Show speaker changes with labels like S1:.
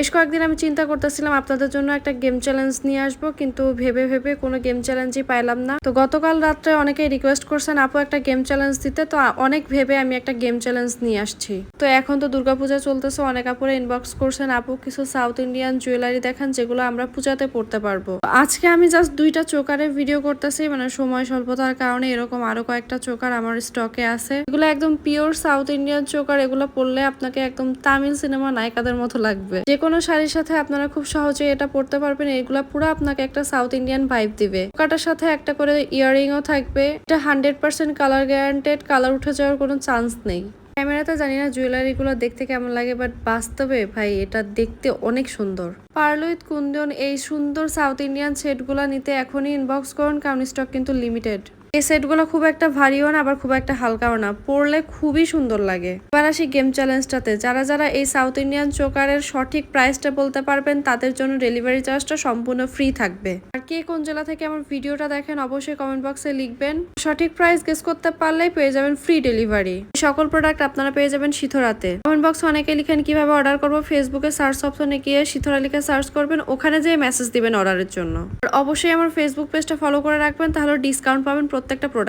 S1: বেশ কয়েকদিন আমি চিন্তা করতেছিলাম আপনাদের জন্য একটা গেম চ্যালেঞ্জ নিয়ে আসবো, কিন্তু ভেবে ভেবে কোনো গেম চ্যালেঞ্জই পাইলাম না। তো গতকাল রাত্রে অনেকেই রিকোয়েস্ট করছেন আপু একটা গেম চ্যালেঞ্জ দিতে, তো অনেক ভেবে আমি একটা গেম চ্যালেঞ্জ নিয়ে আসছি। তো এখন তো দুর্গাপূজা চলতেছে, অনেক আপুরে ইনবক্স করছেন আপু কিছু সাউথ ইন্ডিয়ান জুয়েলারি দেখান যেগুলো আমরা পূজাতে পড়তে পারবো। আজকে আমি জাস্ট 2টা চোকারের ভিডিও করতেছি, মানে সময় স্বল্পতার কারণে। এরকম আরো কয়েকটা চোকার আমার স্টকে আছে, এগুলো একদম পিওর সাউথ ইন্ডিয়ান চোকার। এগুলো পরলে আপনাকে একদম তামিল সিনেমা নায়িকাদের মতো লাগবে। কোনো শাড়ির সাথে আপনারা খুব সহজে এটা পরতে পারবেন। এগুলা পুরো আপনাকে একটা সাউথ ইন্ডিয়ান ভাইব দিবে। কাটার সাথে একটা করে ইয়াররিংও থাকবে। এটা 100% কালার গ্যারান্টেড, কালার উঠে যাওয়ার কোনো চান্স নেই। ক্যামেরাতে জানি না জুয়েলারি গুলো দেখতে কেমন লাগে, বাট বাস্তবে ভাই এটা দেখতে অনেক সুন্দর। পার্ল উইথ কুন্দন এই সুন্দর সাউথ ইন্ডিয়ান সেট গুলা নিতে এখনই ইনবক্স করুন, কারণ স্টক কিন্তু লিমিটেড। এই সেটগুলো খুব একটা ভারীও না, আবার খুব একটা হালকাও না, পরলে খুবই সুন্দর লাগে। এবার আসি গেম চ্যালেঞ্জটাতে। যারা যারা এই সাউথ ইন্ডিয়ান চোকারের সঠিক প্রাইসটা বলতে পারবেন তাদের জন্য ডেলিভারি চার্জটা সম্পূর্ণ ফ্রি থাকবে। আর কে কোন জেলা থেকে আমার ভিডিওটা দেখেন অবশ্যই কমেন্ট বক্সে লিখবেন। সঠিক প্রাইস গেস করতে পারলেই পেয়ে যাবেন ফ্রি ডেলিভারি। সকল প্রোডাক্ট আপনারা পেয়ে যাবেন শিথোরাতে। কমেন্ট বক্সে অনেকে লিখেন কিভাবে অর্ডার করবো। ফেসবুকে সার্চ অপশনে গিয়ে শিথোরা লিখে সার্চ করবেন, ওখানে যেয়ে মেসেজ দিবেন অর্ডারের জন্য। আর অবশ্যই আমার ফেসবুক পেজটা ফলো করে রাখবেন, তাহলে ডিসকাউন্ট পাবেন প্রত্যেকটা প্রোডাক্ট।